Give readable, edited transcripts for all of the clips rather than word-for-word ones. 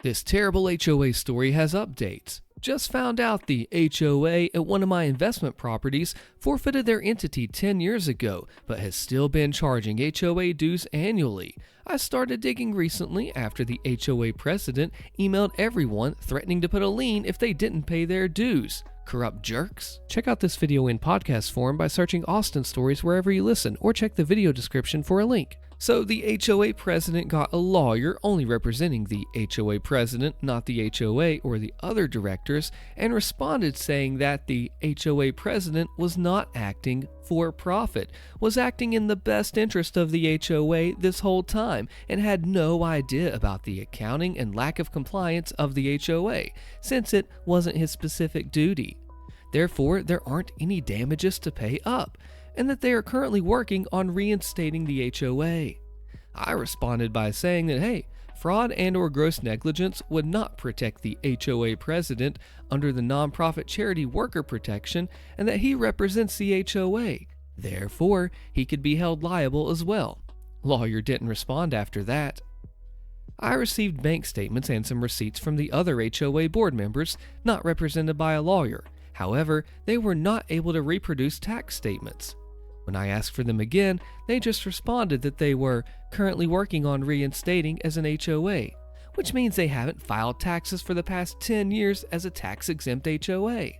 This terrible HOA story has updates. Just found out the HOA at one of my investment properties forfeited their entity 10 years ago, but has still been charging HOA dues annually. I started digging recently after the HOA president emailed everyone threatening to put a lien if they didn't pay their dues. Corrupt jerks. Check out this video in podcast form by searching Austin Stories wherever you listen, or check the video description for a link. So the HOA president got a lawyer only representing the HOA president, not the HOA or the other directors, and responded saying that the HOA president was not acting for profit, was acting in the best interest of the HOA this whole time, and had no idea about the accounting and lack of compliance of the HOA, since it wasn't his specific duty. Therefore, there aren't any damages to pay up, and that they are currently working on reinstating the HOA. I responded by saying that, hey, fraud and or gross negligence would not protect the HOA president under the nonprofit charity worker protection, and that he represents the HOA. Therefore, he could be held liable as well. Lawyer didn't respond after that. I received bank statements and some receipts from the other HOA board members, not represented by a lawyer. However, they were not able to reproduce tax statements. When I asked for them again, they just responded that they were currently working on reinstating as an HOA, which means they haven't filed taxes for the past 10 years as a tax-exempt HOA.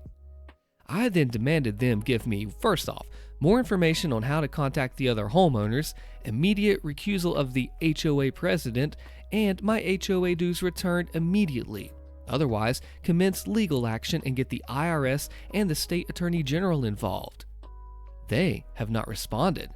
I then demanded them give me, first off, more information on how to contact the other homeowners, immediate recusal of the HOA president, and my HOA dues returned immediately. Otherwise, commence legal action and get the IRS and the state attorney general involved. They have not responded.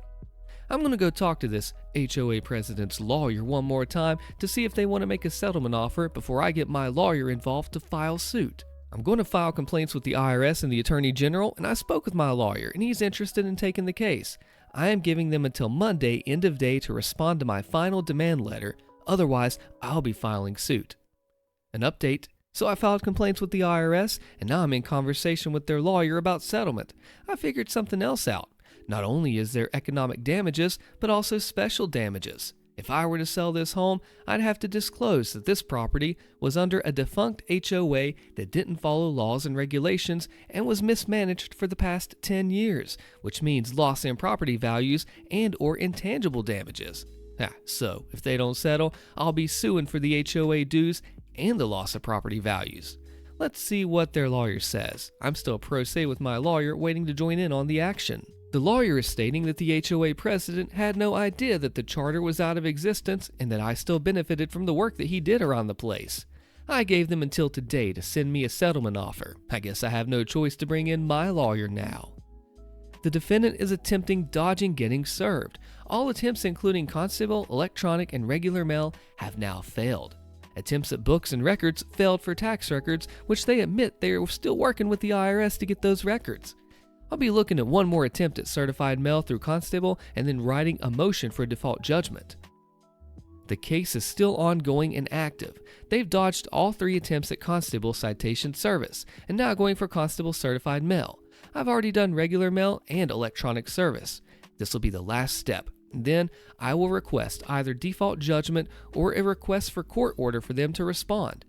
I'm going to go talk to this HOA president's lawyer one more time to see if they want to make a settlement offer before I get my lawyer involved to file suit. I'm going to file complaints with the IRS and the attorney general, and I spoke with my lawyer and he's interested in taking the case. I am giving them until Monday, end of day, to respond to my final demand letter. Otherwise, I'll be filing suit. An update. So I filed complaints with the IRS, and now I'm in conversation with their lawyer about settlement. I figured something else out. Not only is there economic damages, but also special damages. If I were to sell this home, I'd have to disclose that this property was under a defunct HOA that didn't follow laws and regulations and was mismanaged for the past 10 years, which means loss in property values and or intangible damages. So if they don't settle, I'll be suing for the HOA dues and the loss of property values. Let's see what their lawyer says. I'm still pro se with my lawyer, waiting to join in on the action. The lawyer is stating that the HOA president had no idea that the charter was out of existence and that I still benefited from the work that he did around the place. I gave them until today to send me a settlement offer. I guess I have no choice to bring in my lawyer now. The defendant is attempting dodging getting served. All attempts, including constable, electronic, and regular mail, have now failed. Attempts at books and records failed for tax records, which they admit they are still working with the IRS to get those records. I'll be looking at one more attempt at certified mail through constable and then writing a motion for default judgment. The case is still ongoing and active. They've dodged all 3 attempts at constable citation service and now going for constable certified mail. I've already done regular mail and electronic service. This will be the last step. Then I will request either default judgment or a request for court order for them to respond.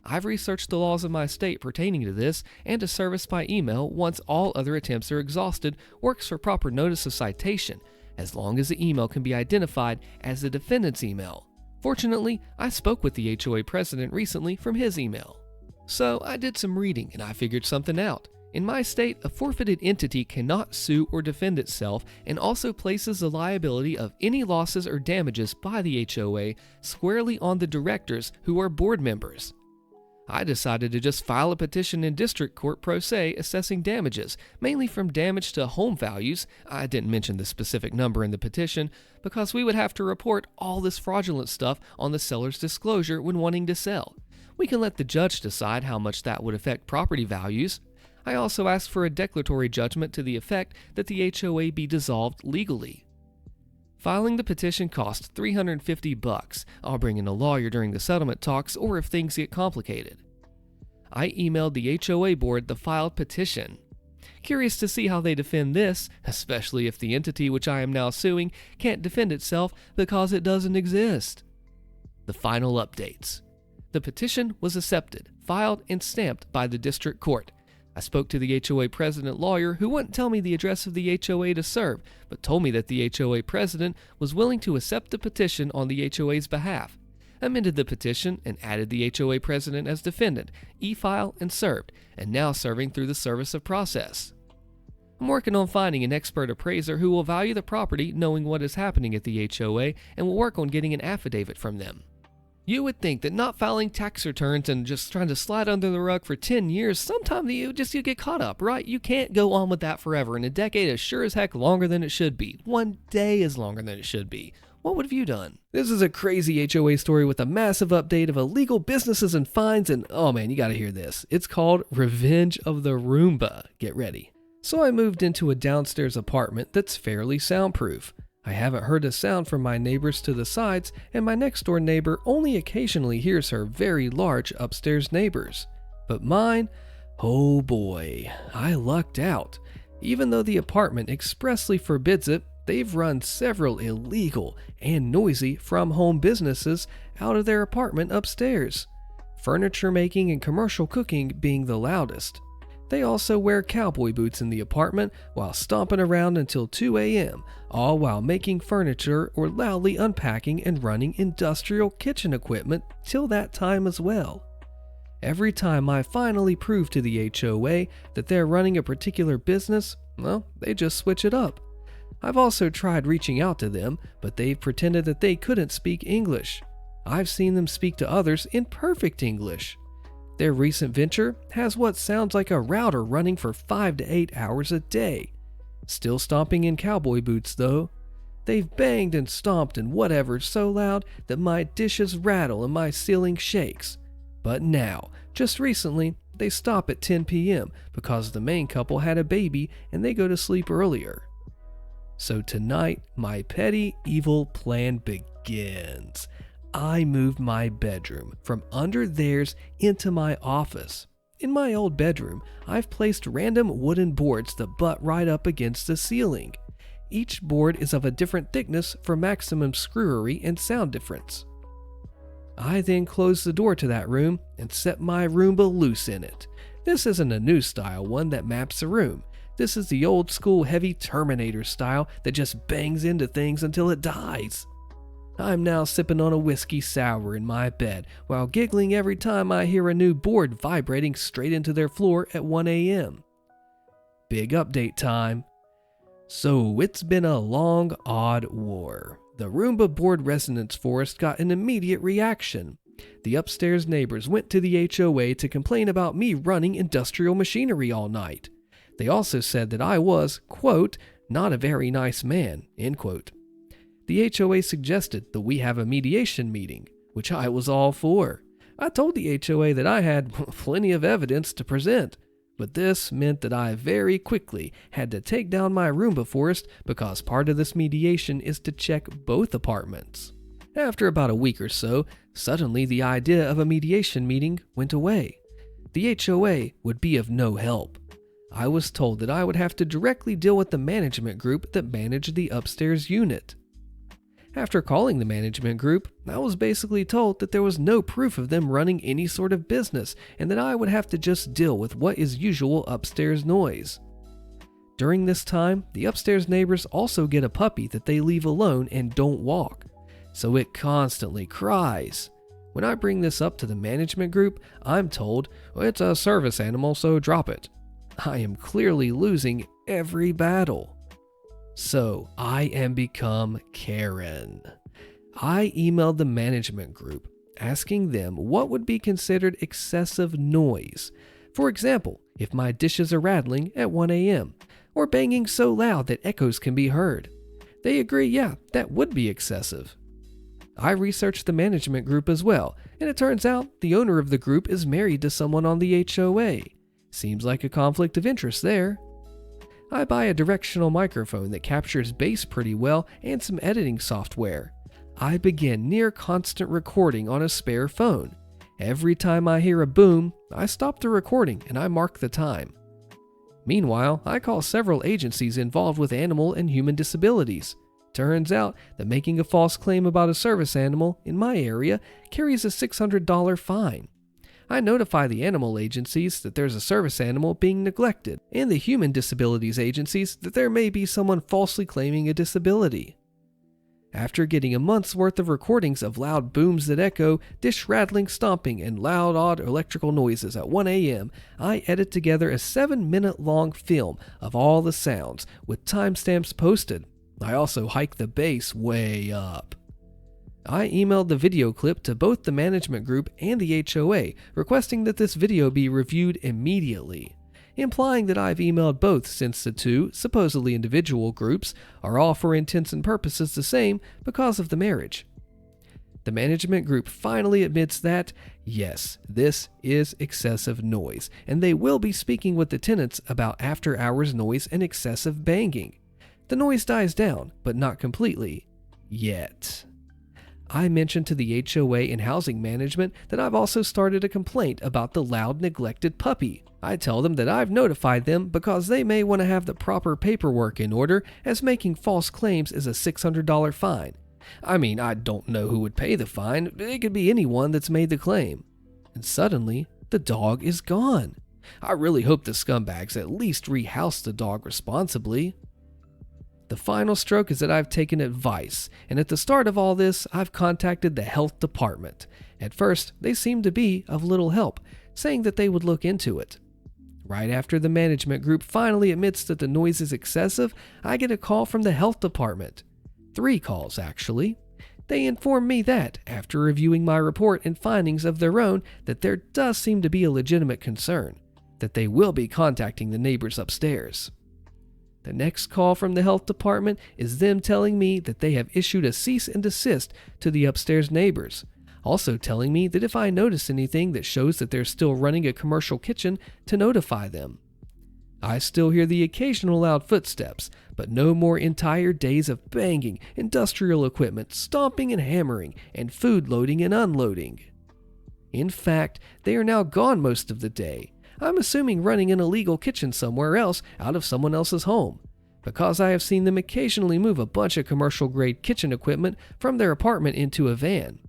I've researched the laws of my state pertaining to this, and a service by email once all other attempts are exhausted works for proper notice of citation, as long as the email can be identified as the defendant's email. Fortunately, I spoke with the HOA president recently from his email. So I did some reading and I figured something out. In my state, a forfeited entity cannot sue or defend itself, and also places the liability of any losses or damages by the HOA squarely on the directors who are board members. I decided to just file a petition in district court pro se assessing damages, mainly from damage to home values. I didn't mention the specific number in the petition because we would have to report all this fraudulent stuff on the seller's disclosure when wanting to sell. We can let the judge decide how much that would affect property values. I also asked for a declaratory judgment to the effect that the HOA be dissolved legally. Filing the petition cost $350. I'll bring in a lawyer during the settlement talks or if things get complicated. I emailed the HOA board the filed petition. Curious to see how they defend this, especially if the entity which I am now suing can't defend itself because it doesn't exist. The final updates. The petition was accepted, filed, and stamped by the district court. I spoke to the HOA president lawyer who wouldn't tell me the address of the HOA to serve, but told me that the HOA president was willing to accept the petition on the HOA's behalf. I amended the petition and added the HOA president as defendant, e-filed and served, and now serving through the service of process. I'm working on finding an expert appraiser who will value the property knowing what is happening at the HOA and will work on getting an affidavit from them. You would think that not filing tax returns and just trying to slide under the rug for 10 years, sometime you get caught up, right? You can't go on with that forever, and a decade is sure as heck longer than it should be. One day is longer than it should be. What would have you done? This is a crazy HOA story with a massive update of illegal businesses and fines, and oh man, you gotta hear this. It's called Revenge of the Roomba. Get ready. So I moved into a downstairs apartment that's fairly soundproof. I haven't heard a sound from my neighbors to the sides, and my next door neighbor only occasionally hears her very large upstairs neighbors. But mine, oh boy, I lucked out. Even though the apartment expressly forbids it, they've run several illegal and noisy from-home businesses out of their apartment upstairs. Furniture making and commercial cooking being the loudest. They also wear cowboy boots in the apartment while stomping around until 2 a.m., all while making furniture or loudly unpacking and running industrial kitchen equipment till that time as well. Every time I finally prove to the HOA that they're running a particular business, well, they just switch it up. I've also tried reaching out to them, but they've pretended that they couldn't speak English. I've seen them speak to others in perfect English. Their recent venture has what sounds like a router running for 5 to 8 hours a day. Still stomping in cowboy boots though. They've banged and stomped and whatever so loud that my dishes rattle and my ceiling shakes. But now, just recently, they stop at 10 p.m. because the main couple had a baby and they go to sleep earlier. So tonight, my petty evil plan begins. I moved my bedroom from under theirs into my office. In my old bedroom, I've placed random wooden boards that butt right up against the ceiling. Each board is of a different thickness for maximum screwery and sound difference. I then closed the door to that room and set my Roomba loose in it. This isn't a new style one that maps a room. This is the old school heavy Terminator style that just bangs into things until it dies. I'm now sipping on a whiskey sour in my bed while giggling every time I hear a new board vibrating straight into their floor at 1 a.m. Big update time. So it's been a long, odd war. The Roomba board resonance forest got an immediate reaction. The upstairs neighbors went to the HOA to complain about me running industrial machinery all night. They also said that I was, quote, not a very nice man, end quote. The HOA suggested that we have a mediation meeting, which I was all for. I told the HOA that I had plenty of evidence to present, but this meant that I very quickly had to take down my Roomba forest because part of this mediation is to check both apartments. After about a week or so, suddenly the idea of a mediation meeting went away. The HOA would be of no help. I was told that I would have to directly deal with the management group that managed the upstairs unit. After calling the management group, I was basically told that there was no proof of them running any sort of business and that I would have to just deal with what is usual upstairs noise. During this time, the upstairs neighbors also get a puppy that they leave alone and don't walk, so it constantly cries. When I bring this up to the management group, I'm told, well, it's a service animal, so drop it. I am clearly losing every battle. So I am become Karen. I emailed the management group asking them what would be considered excessive noise. For example, if my dishes are rattling at 1 a.m. or banging so loud that echoes can be heard. They agree, yeah, that would be excessive. I researched the management group as well, and it turns out the owner of the group is married to someone on the HOA. Seems like a conflict of interest there. I buy a directional microphone that captures bass pretty well and some editing software. I begin near constant recording on a spare phone. Every time I hear a boom, I stop the recording and I mark the time. Meanwhile, I call several agencies involved with animal and human disabilities. Turns out that making a false claim about a service animal in my area carries a $600 fine. I notify the animal agencies that there's a service animal being neglected, and the human disabilities agencies that there may be someone falsely claiming a disability. After getting a month's worth of recordings of loud booms that echo, dish rattling, stomping, and loud, odd electrical noises at 1 a.m., I edit together a 7-minute-long film of all the sounds, with timestamps posted. I also hike the bass way up. I emailed the video clip to both the management group and the HOA, requesting that this video be reviewed immediately, implying that I've emailed both since the two, supposedly individual groups, are all for intents and purposes the same because of the marriage. The management group finally admits that, yes, this is excessive noise, and they will be speaking with the tenants about after-hours noise and excessive banging. The noise dies down, but not completely. Yet. I mentioned to the HOA and housing management that I've also started a complaint about the loud, neglected puppy. I tell them that I've notified them because they may want to have the proper paperwork in order, as making false claims is a $600 fine. I mean, I don't know who would pay the fine. It could be anyone that's made the claim. And suddenly, the dog is gone. I really hope the scumbags at least rehouse the dog responsibly. The final stroke is that I've taken advice, and at the start of all this, I've contacted the health department. At first, they seemed to be of little help, saying that they would look into it. Right after the management group finally admits that the noise is excessive, I get a call from the health department. 3 calls, actually. They inform me that, after reviewing my report and findings of their own, that there does seem to be a legitimate concern, that they will be contacting the neighbors upstairs. The next call from the health department is them telling me that they have issued a cease and desist to the upstairs neighbors, also telling me that if I notice anything that shows that they're still running a commercial kitchen, to notify them. I still hear the occasional loud footsteps, but no more entire days of banging, industrial equipment, stomping and hammering, and food loading and unloading. In fact, they are now gone most of the day. I'm assuming running an illegal kitchen somewhere else out of someone else's home, because I have seen them occasionally move a bunch of commercial-grade kitchen equipment from their apartment into a van.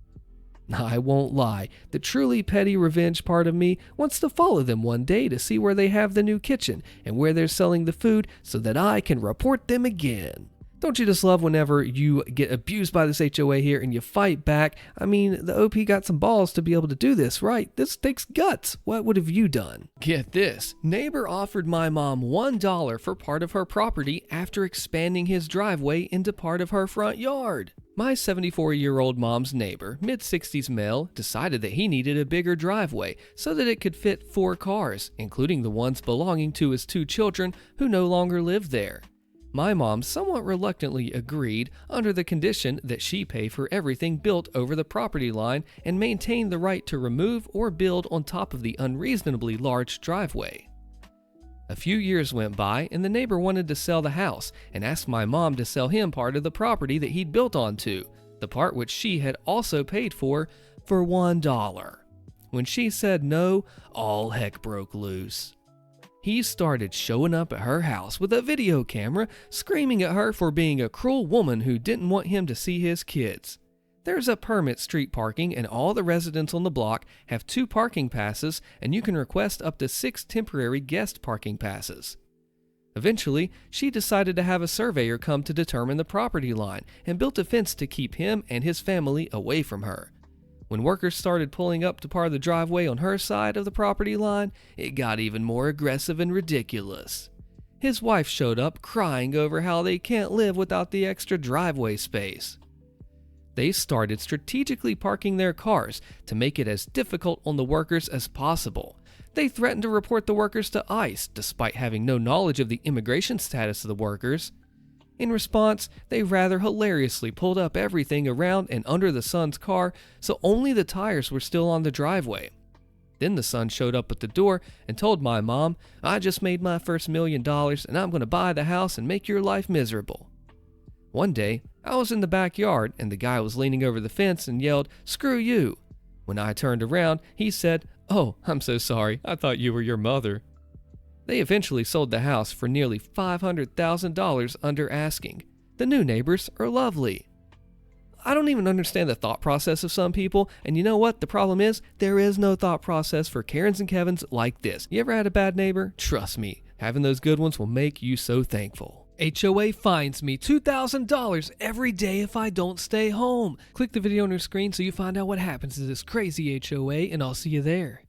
I won't lie, the truly petty revenge part of me wants to follow them one day to see where they have the new kitchen and where they're selling the food so that I can report them again. Don't you just love whenever you get abused by this HOA here and you fight back? I mean, the OP got some balls to be able to do this, right? This takes guts. What would have you done? Get this. Neighbor offered my mom $1 for part of her property after expanding his driveway into part of her front yard. My 74-year-old mom's neighbor, mid-60s male, decided that he needed a bigger driveway so that it could fit 4 cars, including the ones belonging to his 2 children who no longer live there. My mom somewhat reluctantly agreed under the condition that she pay for everything built over the property line and maintain the right to remove or build on top of the unreasonably large driveway. A few years went by and the neighbor wanted to sell the house and asked my mom to sell him part of the property that he'd built onto, the part which she had also paid for $1. When she said no, all heck broke loose. He started showing up at her house with a video camera, screaming at her for being a cruel woman who didn't want him to see his kids. There's a permit street parking and all the residents on the block have 2 parking passes and you can request up to 6 temporary guest parking passes. Eventually, she decided to have a surveyor come to determine the property line and built a fence to keep him and his family away from her. When workers started pulling up to part of the driveway on her side of the property line, it got even more aggressive and ridiculous. His wife showed up crying over how they can't live without the extra driveway space. They started strategically parking their cars to make it as difficult on the workers as possible. They threatened to report the workers to ICE despite having no knowledge of the immigration status of the workers. In response, they rather hilariously pulled up everything around and under the son's car so only the tires were still on the driveway. Then the son showed up at the door and told my mom, "I just made my first $1 million and I'm going to buy the house and make your life miserable." One day, I was in the backyard and the guy was leaning over the fence and yelled, "Screw you." When I turned around, he said, "Oh, I'm so sorry. I thought you were your mother." They eventually sold the house for nearly $500,000 under asking. The new neighbors are lovely. I don't even understand the thought process of some people, and you know what? The problem is, there is no thought process for Karens and Kevins like this. You ever had a bad neighbor? Trust me, having those good ones will make you so thankful. HOA fines me $2,000 every day if I don't stay home. Click the video on your screen so you find out what happens to this crazy HOA, and I'll see you there.